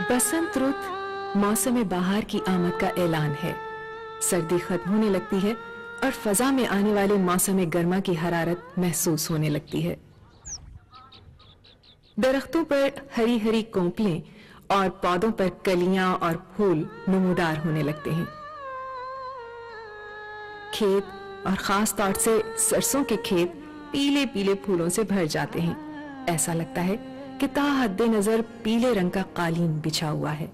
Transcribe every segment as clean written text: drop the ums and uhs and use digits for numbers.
बसंत रुत मौसम बहार की आमद का ऐलान है। सर्दी खत्म होने लगती है और फजा में आने वाले मौसम गर्मा की हरारत महसूस होने लगती है। दरख्तों पर हरी हरी कोंपलें और पौधों पर कलियां और फूल नमूदार होने लगते हैं। खेत और खास तौर से सरसों के खेत पीले पीले फूलों से भर जाते हैं। ऐसा लगता है कि ताहद्दे नजर पीले रंग का कालीन बिछा हुआ है।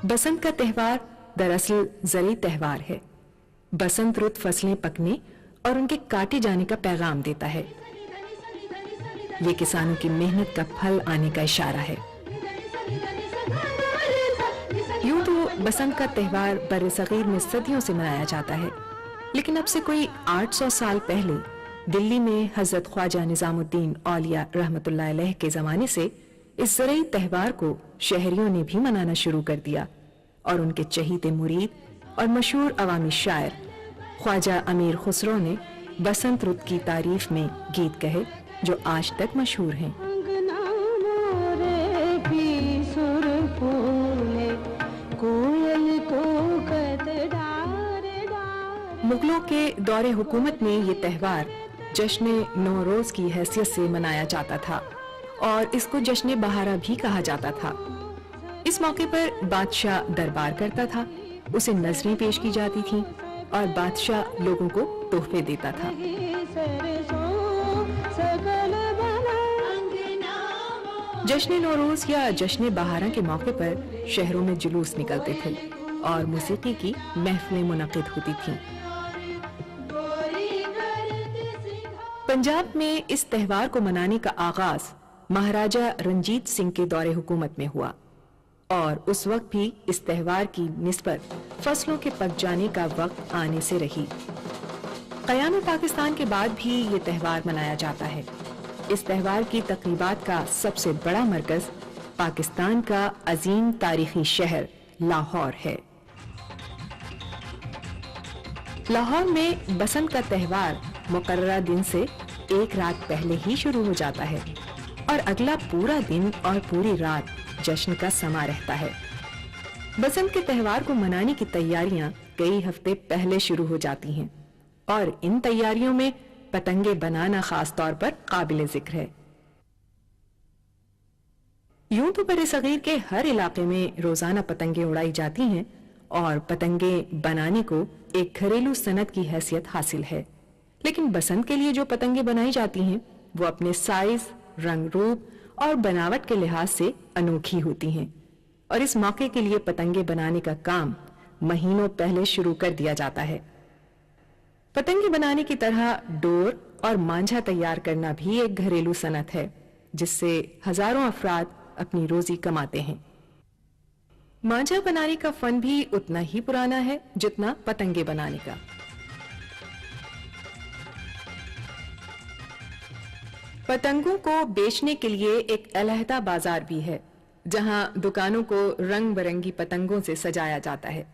बसंत का त्योहार दरअसल ज़री त्योहार है। बसंत रुत फसलें पकने और उनके काटे जाने का पैगाम देता है। ये किसानों की मेहनत का फल आने का इशारा है। यूं तो बसंत का त्योहार बर्र-ए-सगीर में सदियों से मनाया जाता है, लेकिन अब से कोई 800 साल पहले दिल्ली में हजरत ख्वाजा निजामुद्दीन औलिया रहमतुल्लाह अलैह के जमाने से इस ज़रई त्योहार को शहरियों ने भी मनाना शुरू कर दिया और उनके चहीते मुरीद और मशहूर अवामी शायर ख्वाजा अमीर खुसरो ने बसंत रुत की तारीफ में गीत कहे जो आज तक मशहूर हैं। मुगलों के दौरे हुकूमत में ये त्योहार जश्न नौरोज की हैसियत से मनाया जाता था और इसको जश्न बहारा भी कहा जाता था। इस मौके पर बादशाह दरबार करता था, उसे नजरें पेश की जाती थीं और बादशाह लोगों को तोहफे देता था। जश्न नौरोज या जश्न बहारा के मौके पर शहरों में जुलूस निकलते थे और मौसीकी की महफिलें मुनक़िद होती थीं। पंजाब में इस त्योहार को मनाने का आगाज महाराजा रंजीत सिंह के दौरे हुकूमत में हुआ और उस वक्त भी इस त्योहार की निस्बत फसलों के पक जाने का वक्त आने से रही। क़याम पाकिस्तान के बाद भी ये त्योहार मनाया जाता है। इस त्योहार की तक़रीबात का सबसे बड़ा मरकज पाकिस्तान का अजीम तारीखी शहर लाहौर है। लाहौर में बसंत का त्योहार मुकर्ररा दिन से एक रात पहले ही शुरू हो जाता है और अगला पूरा दिन और पूरी रात जश्न का समा रहता है। बसंत के त्योहार को मनाने की तैयारियां कई हफ्ते पहले शुरू हो जाती हैं और इन तैयारियों में पतंगे बनाना खास तौर पर काबिल जिक्र है। यूं तो बर्र-ए-सगीर के हर इलाके में रोजाना पतंगे उड़ाई जाती हैं और पतंगे बनाने को एक घरेलू सनत की हैसियत हासिल है, लेकिन बसंत के लिए जो पतंगे बनाई जाती हैं वो अपने साइज, रंग रूप और बनावट के लिहाज से अनोखी होती हैं और इस मौके के लिए पतंगे बनाने का काम महीनों पहले शुरू कर दिया जाता है। पतंगे बनाने की तरह डोर और मांझा तैयार करना भी एक घरेलू सनत है जिससे हजारों अफराद अपनी रोजी कमाते हैं। मांझा बनाने का फन भी उतना ही पुराना है जितना पतंगे बनाने का। पतंगों को बेचने के लिए एक अलहदा बाजार भी है जहां दुकानों को रंग बिरंगी पतंगों से सजाया जाता है।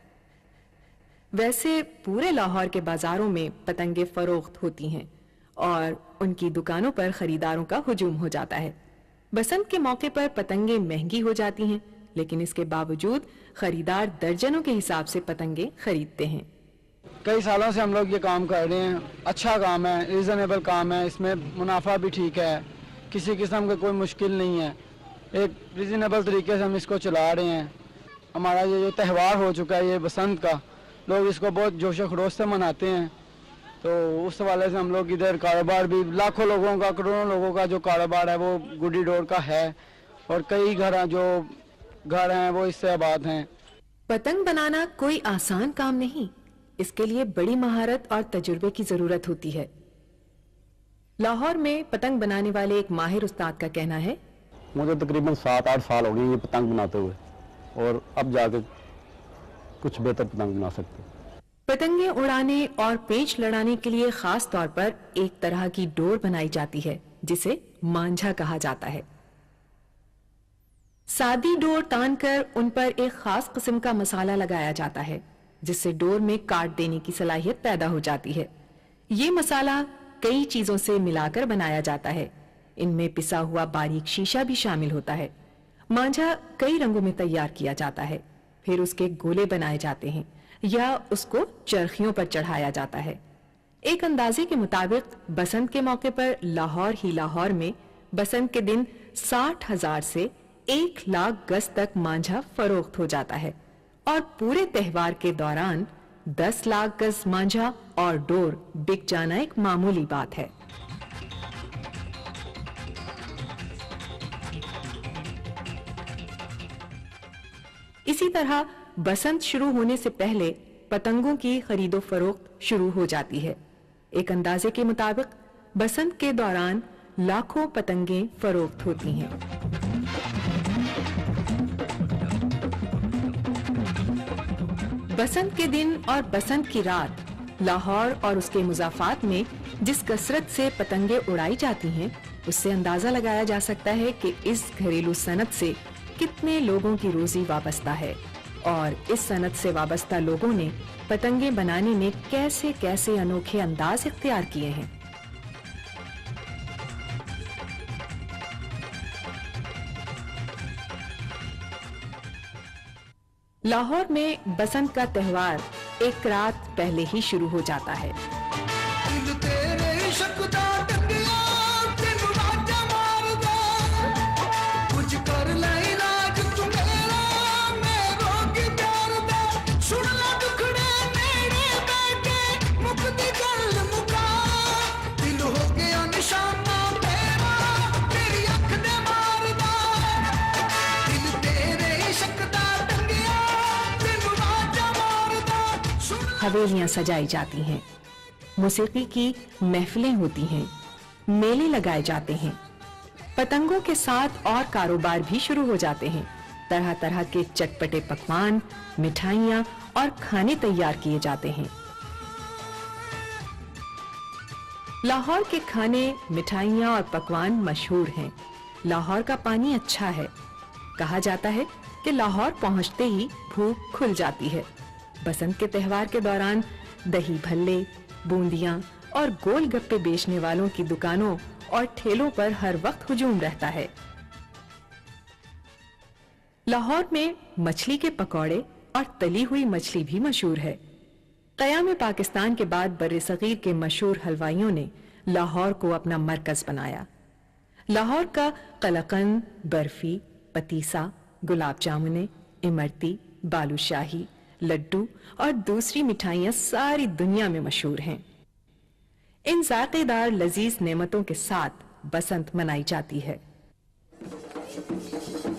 वैसे पूरे लाहौर के बाजारों में पतंगे फरोख्त होती हैं और उनकी दुकानों पर खरीदारों का हुजूम हो जाता है। बसंत के मौके पर पतंगे महंगी हो जाती हैं, लेकिन इसके बावजूद खरीदार दर्जनों के हिसाब से पतंगे खरीदते हैं। कई सालों से हम लोग ये काम कर रहे हैं। अच्छा काम है, रीजनेबल काम है, इसमें मुनाफा भी ठीक है, किसी किस्म का कोई मुश्किल नहीं है। एक रीजनेबल तरीके से हम इसको चला रहे हैं। हमारा ये जो त्यौहार हो चुका है ये बसंत का, लोग इसको बहुत जोश खरोश से मनाते हैं। तो उस हवाले से हम लोग इधर कारोबार भी लाखों लोगों का, करोड़ों लोगों का जो कारोबार है वो गुड्डी डोर का है, और कई घर हैं वो इससे आबाद हैं। पतंग बनाना कोई आसान काम नहीं, इसके लिए बड़ी महारत और तजुर्बे की जरूरत होती है। लाहौर में पतंग बनाने वाले एक माहिर उस्ताद का कहना है, मुझे तकरीबन 7-8 साल हो गए ये पतंग बनाते हुए, और अब जाके कुछ बेहतर पतंग बना सकते। पतंगे उड़ाने और पेंच लड़ाने के लिए खास तौर पर एक तरह की डोर बनाई जाती है जिसे मांझा कहा जाता है। सादी डोर तानकर उन पर एक खास किस्म का मसाला लगाया जाता है जिससे डोर में काट देने की सलाहियत पैदा हो जाती है। ये मसाला कई चीजों से मिलाकर बनाया जाता है, इनमें पिसा हुआ बारीक शीशा भी शामिल होता है। मांझा कई रंगों में तैयार किया जाता है, फिर उसके गोले बनाए जाते हैं या उसको चरखियों पर चढ़ाया जाता है। एक अंदाजे के मुताबिक बसंत के मौके पर लाहौर ही लाहौर में बसंत के दिन 60,000 से 1,00,000 गज तक मांझा फरोख्त हो जाता है, और पूरे त्यौहार के दौरान 10 लाख गज मांझा और डोर बिक जाना एक मामूली बात है। इसी तरह बसंत शुरू होने से पहले पतंगों की खरीदो फरोख्त शुरू हो जाती है। एक अंदाजे के मुताबिक बसंत के दौरान लाखों पतंगें फरोख्त होती हैं। बसंत के दिन और बसंत की रात लाहौर और उसके मुज़ाफ़ात में जिस कसरत से पतंगे उड़ाई जाती हैं, उससे अंदाजा लगाया जा सकता है कि इस घरेलू सनत से कितने लोगों की रोजी वाबस्ता है, और इस सनत से वाबस्ता लोगों ने पतंगे बनाने में कैसे कैसे अनोखे अंदाज इख्तियार किए हैं। लाहौर में बसंत का त्यौहार एक रात पहले ही शुरू हो जाता है। हवेलियां सजाई जाती हैं, मौसीकी की महफिलें होती हैं, मेले लगाए जाते हैं, पतंगों के साथ और कारोबार भी शुरू हो जाते हैं। तरह तरह के चटपटे पकवान, मिठाइयाँ और खाने तैयार किए जाते हैं। लाहौर के खाने, मिठाइयाँ और पकवान मशहूर हैं। लाहौर का पानी अच्छा है। कहा जाता है कि लाहौर पहुंचते ही भूख खुल जाती है। बसंत के त्यौहार के दौरान दही भल्ले, बूंदियां और गोलगप्पे बेचने वालों की दुकानों और ठेलों पर हर वक्त हुजूम रहता है। लाहौर में मछली के पकौड़े और तली हुई मछली भी मशहूर है। क़याम पाकिस्तान के बाद बर्र-ए-सग़ीर के मशहूर हलवाइयों ने लाहौर को अपना मरकज बनाया। लाहौर का कलाकंद, बर्फी, पतीसा, गुलाब जामुने, इमरती, बालूशाही, लड्डू और दूसरी मिठाइयां सारी दुनिया में मशहूर हैं। इन जायकेदार लजीज नेमतों के साथ बसंत मनाई जाती है।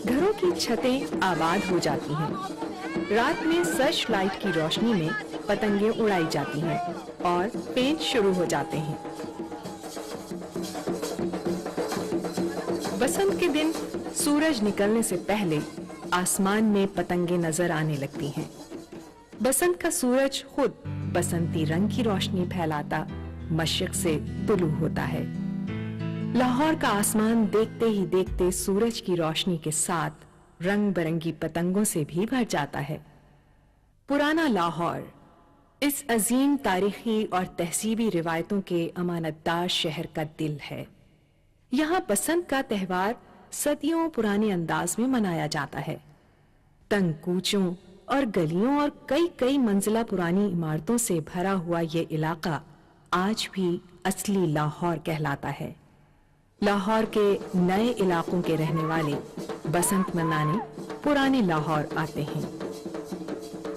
घरों की छतें आबाद हो जाती हैं। रात में सर्च लाइट की रोशनी में पतंगे उड़ाई जाती हैं और पेंच शुरू हो जाते हैं। बसंत के दिन सूरज निकलने से पहले आसमान में पतंगे नजर आने लगती हैं। बसंत का सूरज खुद बसंती रंग की रोशनी फैलाता मशरिक से तुलू होता है। लाहौर का आसमान देखते ही देखते सूरज की रोशनी के साथ रंग बिरंगी पतंगों से भी भर जाता है। पुराना लाहौर इस अजीम तारीखी और तहजीबी रिवायतों के अमानतदार शहर का दिल है। यहाँ बसंत का त्यौहार सदियों पुराने अंदाज में मनाया जाता है। तंग कूचों और गलियों और कई कई मंजिला पुरानी इमारतों से भरा हुआ ये इलाका आज भी असली लाहौर कहलाता है। लाहौर के नए इलाकों के रहने वाले बसंत मनाने पुराने लाहौर आते हैं।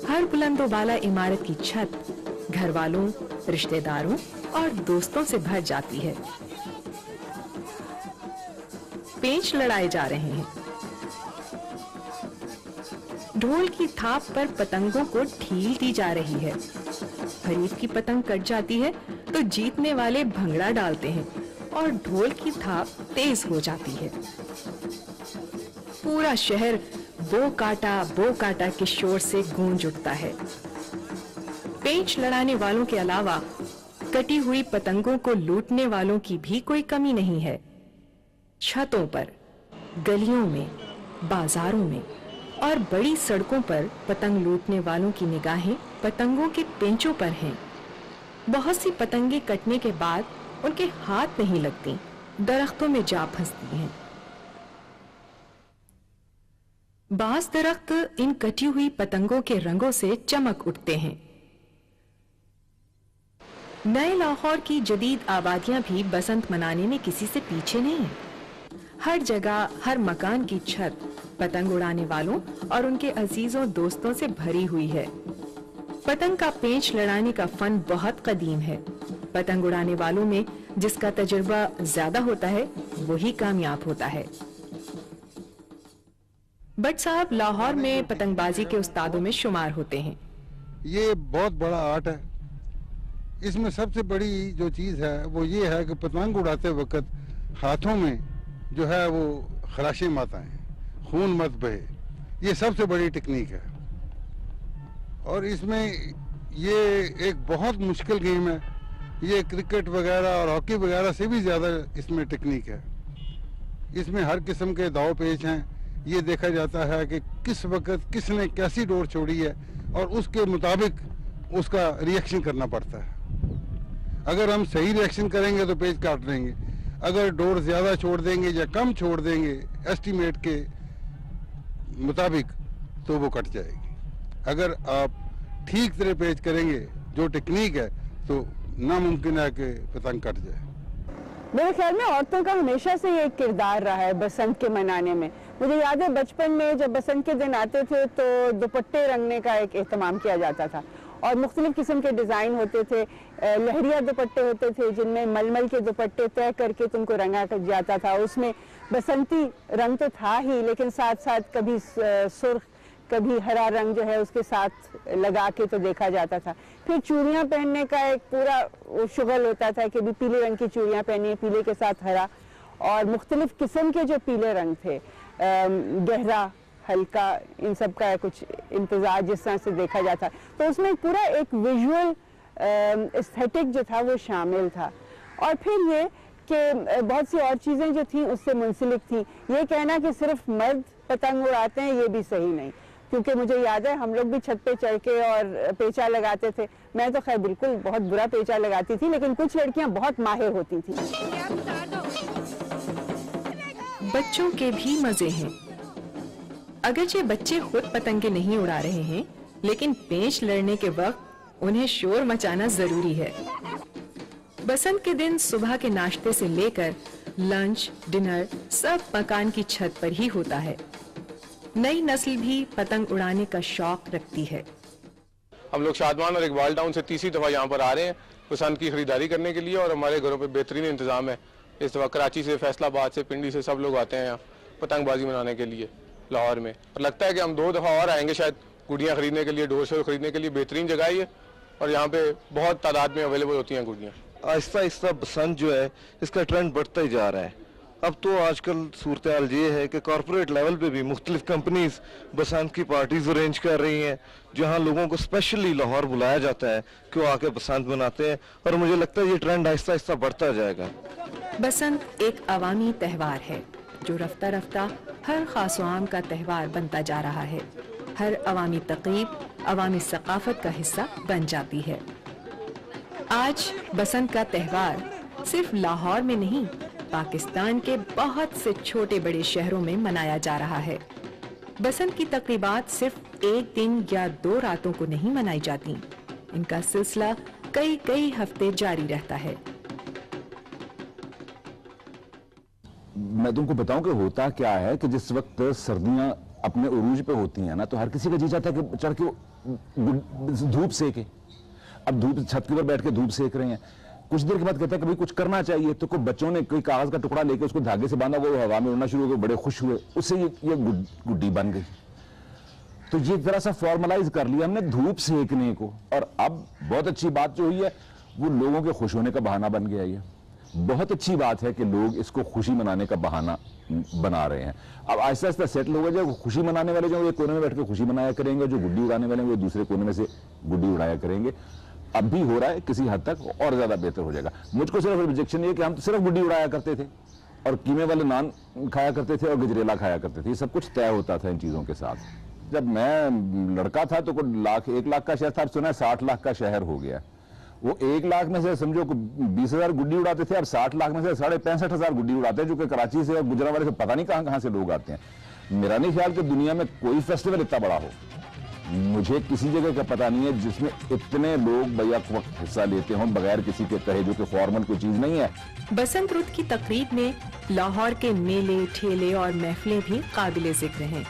हर बुलंदोबाला इमारत की छत घर वालों, रिश्तेदारों और दोस्तों से भर जाती है। पेंच लड़ाए जा रहे हैं। ढोल की थाप पर पतंगों को ढील दी जा रही है। हरीफ की पतंग कट जाती है तो जीतने वाले भंगड़ा डालते हैं और ढोल की थाप तेज हो जाती है। पूरा शहर बो काटा के शोर से गूंज उठता है। पेंच लड़ाने वालों के अलावा कटी हुई पतंगों को लूटने वालों की भी कोई कमी नहीं है। छतों पर, गलियों में, बाजारों में और बड़ी सड़कों पर पतंग लूटने वालों की निगाहें पतंगों के पेंचों पर हैं। बहुत सी पतंगे कटने के बाद उनके हाथ नहीं लगती, दरख्तों में जा फंसती हैं। बास दरख्त इन कटी हुई पतंगों के रंगों से चमक उठते हैं। नए लाहौर की जदीद आबादियां भी बसंत मनाने में किसी से पीछे नहीं हैं। हर जगह, हर मकान की छत पतंग उड़ाने वालों और उनके अजीजों दोस्तों से भरी हुई है। पतंग का पेंच लड़ाने का फन बहुत कदीम है। पतंग उड़ाने वालों में जिसका तजुर्बा ज्यादा होता है वही कामयाब होता है। बट साहब लाहौर में पतंगबाजी के उस्तादों में शुमार होते हैं। ये बहुत बड़ा आर्ट है। इसमें सबसे बड़ी जो चीज़ है वो ये है कि पतंग उड़ाते वक्त हाथों में जो है वो खराशें मत आए, खून मत बहे। ये सबसे बड़ी टेक्निक है और इसमें ये एक बहुत मुश्किल गेम है। ये क्रिकेट वगैरह और हॉकी वगैरह से भी ज़्यादा इसमें टेक्निक है। इसमें हर किस्म के दाव पेच हैं। ये देखा जाता है कि किस वक्त किसने कैसी डोर छोड़ी है और उसके मुताबिक उसका रिएक्शन करना पड़ता है। अगर हम सही रिएक्शन करेंगे तो पेज काट देंगे, अगर डोर ज़्यादा छोड़ देंगे या कम छोड़ देंगे एस्टीमेट के मुताबिक तो वो कट जाएगी। अगर आप ठीक तरह पेज करेंगे जो टेक्निक है तो नामुमकिन है कि पतंग कट जाए। मेरे ख्याल में औरतों का हमेशा से ये किरदार रहा है बसंत के मनाने में। मुझे याद है बचपन में जब बसंत के दिन आते थे तो दुपट्टे रंगने का एक एहतमाम किया जाता था और मुख्तलिफ किस्म के डिज़ाइन होते थे। लहरिया दुपट्टे होते थे जिनमें मलमल के दुपट्टे तय करके तुमको रंगा जाता था। उसमें बसंती रंग तो था ही, लेकिन साथ साथ कभी सुर्ख कभी हरा रंग जो है उसके साथ लगा के तो देखा जाता था। फिर चूड़ियाँ पहनने का एक पूरा शुगल होता था कि भी पीले रंग की चूड़ियाँ पहनी है, पीले के साथ हरा, और मुख्तलिफ किस्म के जो पीले रंग थे, गहरा, हल्का, इन सब का कुछ इंतजार जिस तरह से देखा जाता, तो उसमें पूरा एक विजुअल एस्थेटिक जो था वो शामिल था। और फिर ये कि बहुत सी और चीज़ें जो थी उससे मुंसलिक थी। ये कहना कि सिर्फ मर्द पतंग उड़ाते हैं ये भी सही नहीं, क्योंकि मुझे याद है हम लोग भी छत पे चढ़ के और पेचा लगाते थे। मैं तो खैर बिल्कुल बहुत बुरा पेचा लगाती थी, लेकिन कुछ लड़कियां बहुत माहिर होती थी। बच्चों के भी मजे हैं। अगरचे बच्चे खुद पतंगे नहीं उड़ा रहे हैं, लेकिन पेंच लड़ने के वक्त उन्हें शोर मचाना जरूरी है। बसंत के दिन सुबह के नाश्ते से लेकर लंच, डिनर सब मकान की छत पर ही होता है। नई नस्ल भी पतंग उड़ाने का शौक रखती है। हम लोग शादमान और इकबाल टाउन से तीसरी दफ़ा यहाँ पर आ रहे हैं बसंत की खरीदारी करने के लिए, और हमारे घरों पे बेहतरीन इंतजाम है। इस दफ़ा कराची से, फैसलाबाद से, पिंडी से सब लोग आते हैं यहाँ पतंगबाजी मनाने के लिए लाहौर में। और लगता है कि हम 2 दफ़ा और आएंगे शायद गुड़ियाँ खरीदने के लिए, डोर शोर खरीदने के लिए। बेहतरीन जगह है ये, और यहाँ पे बहुत तादाद में अवेलेबल होती हैं गुड़ियाँ। आहिस्ता आहिस्ता बसंत जो है इसका ट्रेंड बढ़ता ही जा रहा है। अब तो आजकल सूरत हाल ये है कि कॉर्पोरेट लेवल पे भी मुख्तलिफ कंपनीज बसंत की पार्टीज अरेंज कर रही हैं, जहां लोगों को स्पेशली लाहौर बुलाया जाता है कि वो आके बसंत मनाते हैं, और मुझे लगता है ये ट्रेंड आहिस्ता आहिस्ता बढ़ता जाएगा। बसंत एक अवामी त्यौहार है जो रफ्ता रफ्ता हर खास आम का त्यौहार बनता जा रहा है। हर अवामी तक़रीब अवामी सकाफत का हिस्सा बन जाती है। आज बसंत का त्यौहार सिर्फ लाहौर में नहीं, पाकिस्तान के बहुत से छोटे बड़े शहरों में मनाया जा रहा है। बसंत की तकरीबात सिर्फ एक दिन या 2 रातों को नहीं मनाई जाती, इनका सिलसिला कई हफ्ते जारी रहता है। मैं तुमको बताऊं कि होता क्या है कि जिस वक्त सर्दियां अपने उरूज पे होती हैं ना, तो हर किसी का जी चाहता है कि चढ़ के धूप सेके। अब धूप, छत के ऊपर बैठ के धूप सेक रहे हैं, कुछ देर के बाद कहता है कि भाई कुछ करना चाहिए, तो कोई बच्चों ने कोई कागज का टुकड़ा लेके उसको धागे से बांधा, वो हवा में उड़ना शुरू हो गया, बड़े खुश हुए, उससे ये गुड्डी बन गई। तो ये जरा सा फॉर्मलाइज कर लिया हमने धूप सेकने को, और अब बहुत अच्छी बात जो हुई है वो लोगों के खुश होने का बहाना बन गया। ये बहुत अच्छी बात है कि लोग इसको खुशी मनाने का बहाना बना रहे हैं। अब आहिस्ता आहिस्ता सेटल होगा, जो खुशी मनाने वाले जो एक कोने में बैठ के खुशी मनाया करेंगे, जो गुड्डी उड़ाने वाले वो दूसरे कोने में से गुड्डी उड़ाया करेंगे। अब भी हो रहा है, किसी हद तक और ज्यादा बेहतर हो जाएगा। मुझको सिर्फ ऑब्जेक्शन ये कि हम तो सिर्फ गुड्डी उड़ाया करते थे और कीमे वाले नान खाया करते थे और गजरेला खाया करते थे, ये सब कुछ तय होता था इन चीजों के साथ। जब मैं लड़का था तो कोई 1 लाख का शहर था, सुना है 60 लाख का शहर हो गया। वो 1 लाख में से समझो 20,000 गुड्डी उड़ाते थे, अब 60 लाख में से 65,500 गुड्डी उड़ाते हैं, जो कि कराची से और गुजरावाले से पता नहीं कहां से लोग आते हैं। मेरा नहीं ख्याल कि दुनिया में कोई फेस्टिवल इतना बड़ा हो, मुझे किसी जगह का पता नहीं है जिसमें इतने लोग बैक वक्त हिस्सा लेते हों बगैर किसी के कहे, जो कि फॉर्मल कोई चीज नहीं है। बसंत रुत की तकरीब में लाहौर के मेले, ठेले और महफिलें भी काबिले जिक्र हैं।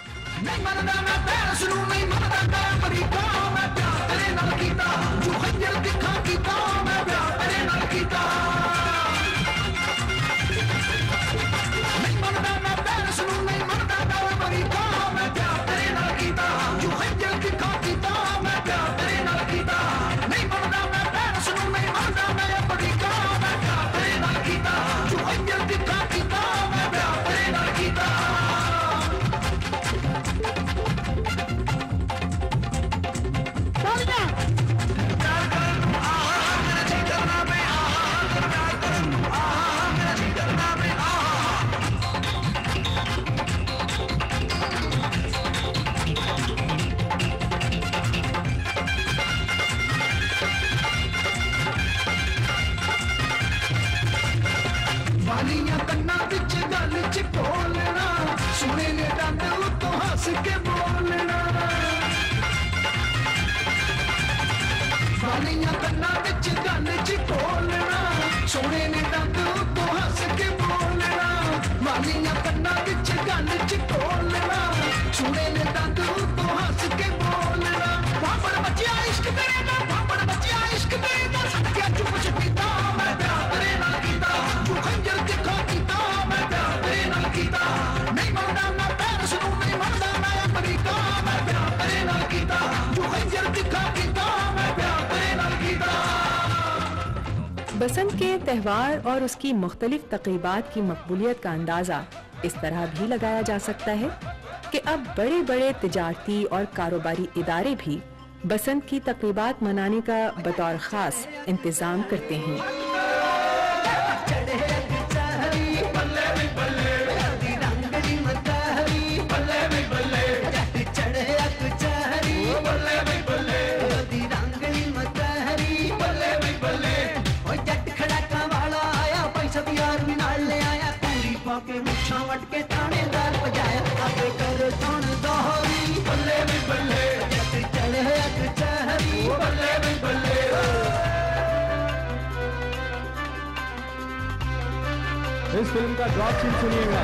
बसंत के त्यौहार और उसकी मुख्तलिफ तक़रीबात की मकबूलियत का अंदाज़ा इस तरह भी लगाया जा सकता है कि अब बड़े बड़े तिजारती और कारोबारी इदारे भी बसंत की तक़रीबात मनाने का बतौर ख़ास इंतज़ाम करते हैं। इस फिल्म का ड्रॉप सीन सुनिएगा।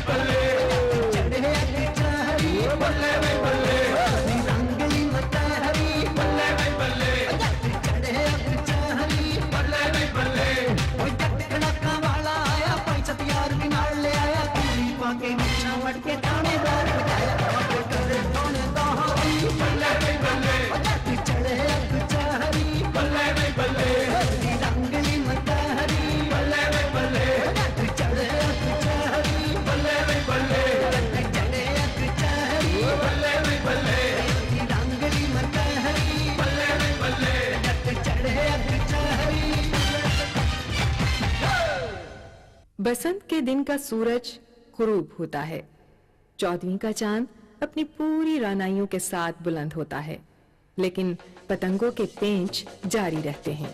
बल्ले बसंत के दिन का सूरज गुरूब होता है। 14वीं का चांद अपनी पूरी रानाइयों के साथ बुलंद होता है, लेकिन पतंगों के पेंच जारी रहते हैं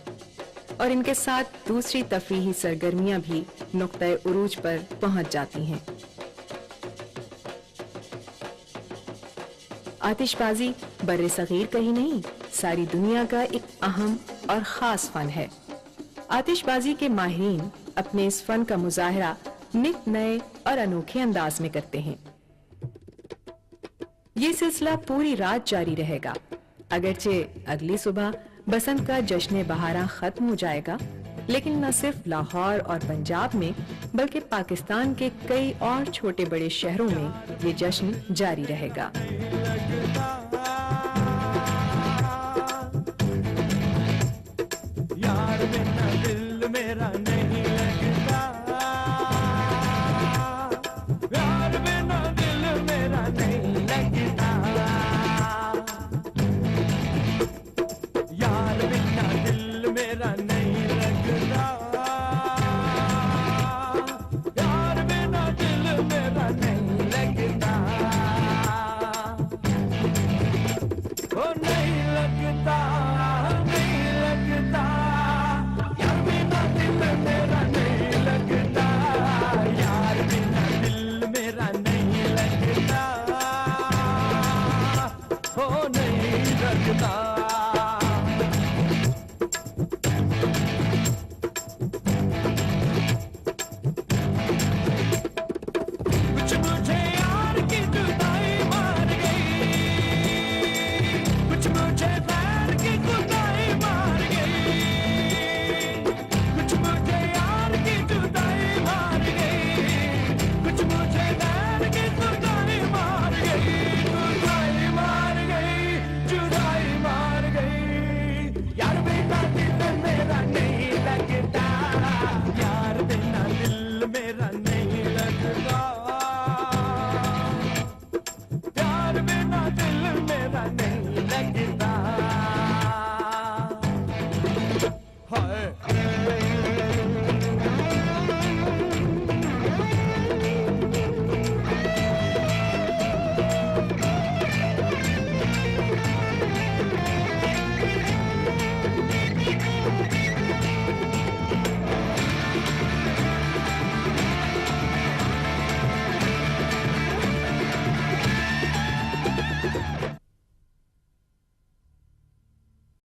और इनके साथ दूसरी तफरीही सरगर्मियां भी नुक्ते उरूज पर पहुंच जाती हैं। आतिशबाजी बर्रे सगीर का ही नहीं, सारी दुनिया का एक अहम और खास फन है। आतिशबाजी के माहिरीन अपने इस फन का मुजाहरा नित नए और अनोखे अंदाज में करते हैं। ये सिलसिला पूरी रात जारी रहेगा। अगरचे अगली सुबह बसंत का जश्न बहारा खत्म हो जाएगा, लेकिन न सिर्फ लाहौर और पंजाब में बल्कि पाकिस्तान के कई और छोटे बड़े शहरों में ये जश्न जारी रहेगा।